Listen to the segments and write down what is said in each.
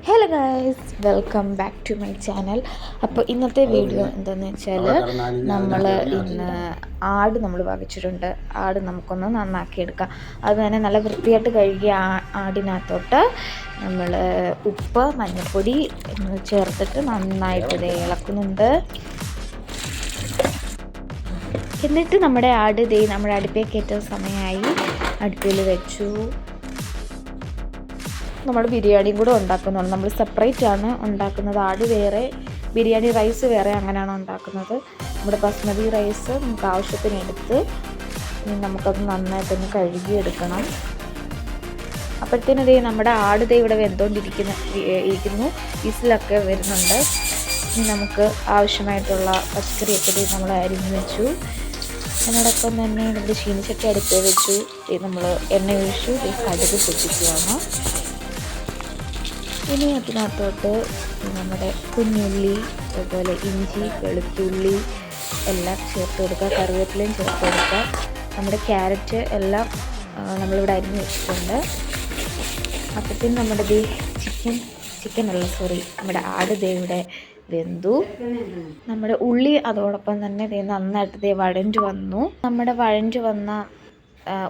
Hello guys, welcome back to my channel. അപ്പോൾ ഇന്നത്തെ video എന്താണെന്ന് വെച്ചാൽ നമ്മൾ ഇന്ന് ആട് വാങ്ങിച്ചിട്ടുണ്ട്. ആട് നമുക്കൊന്ന് നന്നാക്കിയെടുക്കാം. അത് തന്നെ നല്ല വൃത്തിയായിട്ട് കഴുകിയ ആടിനകത്തോട്ട് നമ്മൾ ഉപ്പ്, മഞ്ഞൾപ്പൊടി ചേർത്തിട്ട് നന്നായിട്ട് ഇളക്കുന്നുണ്ട്. എന്നിട്ട് നമ്മുടെ ആട് നമ്മുടെ അടുപ്പിൽ കയറ്റുന്ന സമയമായി അടുപ്പിൽ വെച്ചു. നമ്മൾ ബിരിയാണിയും കൂടെ ഉണ്ടാക്കുന്നുണ്ട്. നമ്മൾ സെപ്പറേറ്റ് ആണ് ഉണ്ടാക്കുന്നത്. ആട് വേറെ, ബിരിയാണി റൈസ് വേറെ, അങ്ങനെയാണ് ഉണ്ടാക്കുന്നത്. നമ്മുടെ ബസ്മതി റൈസ് നമുക്ക് ആവശ്യത്തിന് എടുത്ത് നമുക്കത് നന്നായിട്ടൊന്ന് കഴുകിയെടുക്കണം. അപ്പോഴത്തേനും നമ്മുടെ ആട് ഇവിടെ വെന്തുകൊണ്ടിരിക്കുന്നു. വിസിലൊക്കെ വരുന്നുണ്ട്. ഇനി നമുക്ക് ആവശ്യമായിട്ടുള്ള പച്ചക്കറിയൊക്കെ നമ്മൾ അരിഞ്ഞ് വെച്ചു. അതിനോടൊപ്പം തന്നെ നമ്മുടെ ചീനിച്ചട്ടി അടുപ്പിൽ വെച്ചു. നമ്മൾ എണ്ണ ഒഴിച്ചു കടുക് പൊട്ടിക്കുകയാണ്. ഇനി അതിനകത്തോട്ട് നമ്മുടെ കുഞ്ഞുള്ളി, അതുപോലെ ഇഞ്ചി, വെളുത്തുള്ളി എല്ലാം ചേർത്ത് കൊടുക്കുക. കറിവേപ്പിലയും ചേർത്ത് കൊടുക്കുക. നമ്മുടെ ക്യാരറ്റ് എല്ലാം നമ്മളിവിടെ അരിഞ്ഞ് വെച്ചിട്ടുണ്ട്. അപ്പോഴത്തേക്കും നമ്മുടെ നമ്മുടെ ആട് ഇവിടെ വെന്തു. നമ്മുടെ ഉള്ളി അതോടൊപ്പം തന്നെ നന്നായിട്ട് വഴഞ്ഞു വന്നു. നമ്മുടെ വഴഞ്ഞു വന്ന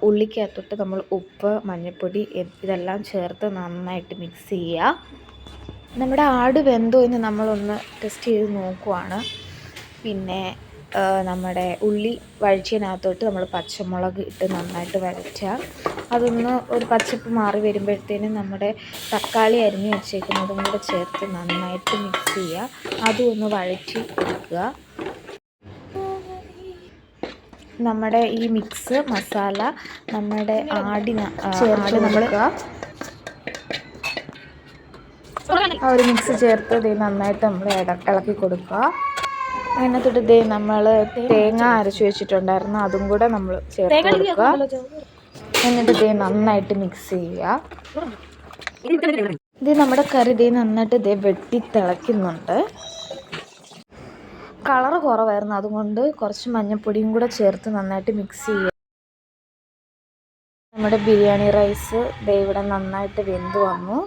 ഉള്ളിക്കകത്തോട്ട് നമ്മൾ ഉപ്പ്, മഞ്ഞൾപ്പൊടി ഇതെല്ലാം ചേർത്ത് നന്നായിട്ട് മിക്സ് ചെയ്യുക. നമ്മുടെ ആട് വെന്തോ എന്ന് നമ്മളൊന്ന് ടെസ്റ്റ് ചെയ്ത് നോക്കുവാണ്. പിന്നെ നമ്മുടെ ഉള്ളി വഴച്ചതിനകത്തോട്ട് നമ്മൾ പച്ചമുളക് ഇട്ട് നന്നായിട്ട് വഴറ്റുക. അതൊന്ന് ഒരു പച്ചപ്പ് മാറി വരുമ്പോഴത്തേനും നമ്മുടെ തക്കാളി അരിഞ്ഞ് വെച്ചേക്കുന്നതും കൂടെ ചേർത്ത് നന്നായിട്ട് മിക്സ് ചെയ്യുക. അതും ഒന്ന് വഴറ്റി എടുക്കുക. നമ്മുടെ ഈ മിക്സ് മസാല നമ്മുടെ ആട് നമ്മൾ ആ ഒരു മിക്സ് ചേർത്ത് നന്നായിട്ട് നമ്മൾ ഇളക്കി കൊടുക്കുക. അതിനകത്തോട്ട് നമ്മൾ തേങ്ങ അരച്ച് വെച്ചിട്ടുണ്ടായിരുന്നു, അതും കൂടെ നമ്മൾ ചേർത്ത് കൊടുക്കുക. എന്നിട്ട് നന്നായിട്ട് മിക്സ് ചെയ്യുക. നമ്മുടെ കറി നന്നായിട്ട് വെട്ടി തിളയ്ക്കുന്നുണ്ട്. കളറ് കുറവായിരുന്നു, അതുകൊണ്ട് കുറച്ച് മഞ്ഞൾപ്പൊടിയും കൂടെ ചേർത്ത് നന്നായിട്ട് മിക്സ് ചെയ്യുക. നമ്മുടെ ബിരിയാണി റൈസ് ഇവിടെ നന്നായിട്ട് വെന്ത് വന്നു.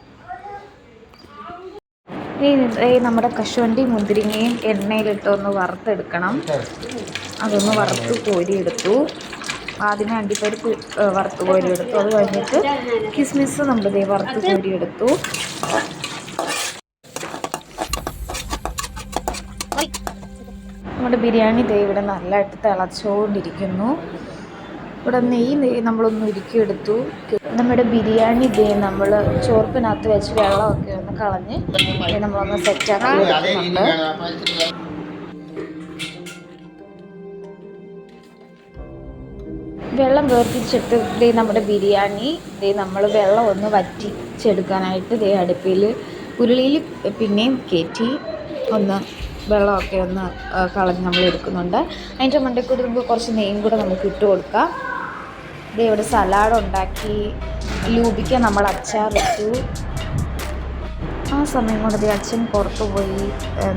നമ്മുടെ കശുവണ്ടി മുന്തിരിങ്ങയും എണ്ണയിലിട്ടൊന്ന് വറുത്തെടുക്കണം. അതൊന്ന് വറുത്ത് കോരിയെടുത്തു. ആദ്യമേ അണ്ടിപ്പരിപ്പ് വറുത്ത് കോരിയെടുത്തു. അത് കഴിഞ്ഞിട്ട് കിസ്മിസ് നമ്മൾ വറുത്ത് കോരിയെടുത്തു. നമ്മുടെ ബിരിയാണി ഇവിടെ നല്ലതായിട്ട് തിളച്ചുകൊണ്ടിരിക്കുന്നു. ഇവിടെ നെയ്യ് നമ്മളൊന്ന് ഉരുക്കിയെടുത്തു. നമ്മുടെ ബിരിയാണി നമ്മൾ ചോർപ്പിനകത്ത് വെച്ച് വെള്ളമൊക്കെ ഒന്ന് കളഞ്ഞ് നമ്മളൊന്ന് സെറ്റാക്കി എടുക്കുന്നുണ്ട്. വെള്ളം വേർതിരിച്ചെടുത്ത് നമ്മുടെ ബിരിയാണി നമ്മൾ വെള്ളം ഒന്ന് വറ്റിച്ചെടുക്കാനായിട്ട് അടുപ്പിൽ ഉരുളിയിൽ പിന്നെയും കയറ്റി ഒന്ന് വെള്ളമൊക്കെ ഒന്ന് കളഞ്ഞ് നമ്മൾ എടുക്കുന്നുണ്ട്. അതിൻ്റെ മണ്ടയ്ക്കൂടി നമുക്ക് കുറച്ച് നെയ്യും കൂടെ നമുക്ക് ഇട്ട് കൊടുക്കാം. ഇവിടെ സലാഡ് ഉണ്ടാക്കി, ലൂബിക്ക നമ്മൾ അച്ചാർ വെച്ചു. ആ സമയം കൊണ്ട് അച്ഛൻ പുറത്തു പോയി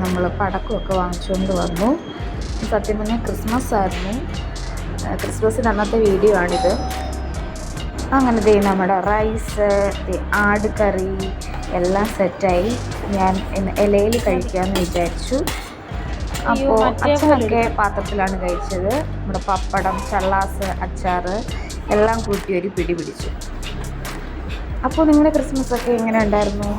നമ്മൾ പടക്കമൊക്കെ വാങ്ങിച്ചുകൊണ്ട് വന്നു. സത്യം പറഞ്ഞാൽ ക്രിസ്മസ് ആയിരുന്നു. ക്രിസ്മസിൻ്റെ അന്നത്തെ വീഡിയോ ആണിത്. അങ്ങനെ നമ്മുടെ റൈസ്, ആട് കറി എല്ലാം സെറ്റായി. ഞാൻ ഇലയിൽ കഴിക്കാമെന്ന് വിചാരിച്ചു. അപ്പോൾ അച്ഛനൊക്കെ പാത്രത്തിലാണ് കഴിച്ചത്. നമ്മുടെ പപ്പടം, ചള്ളാസ്, അച്ചാർ എല്ലാം കൂട്ടി ഒരു പിടി പിടിച്ചു. അപ്പോൾ നിങ്ങളുടെ ക്രിസ്മസ് ഒക്കെ എങ്ങനെ ഉണ്ടായിരുന്നു?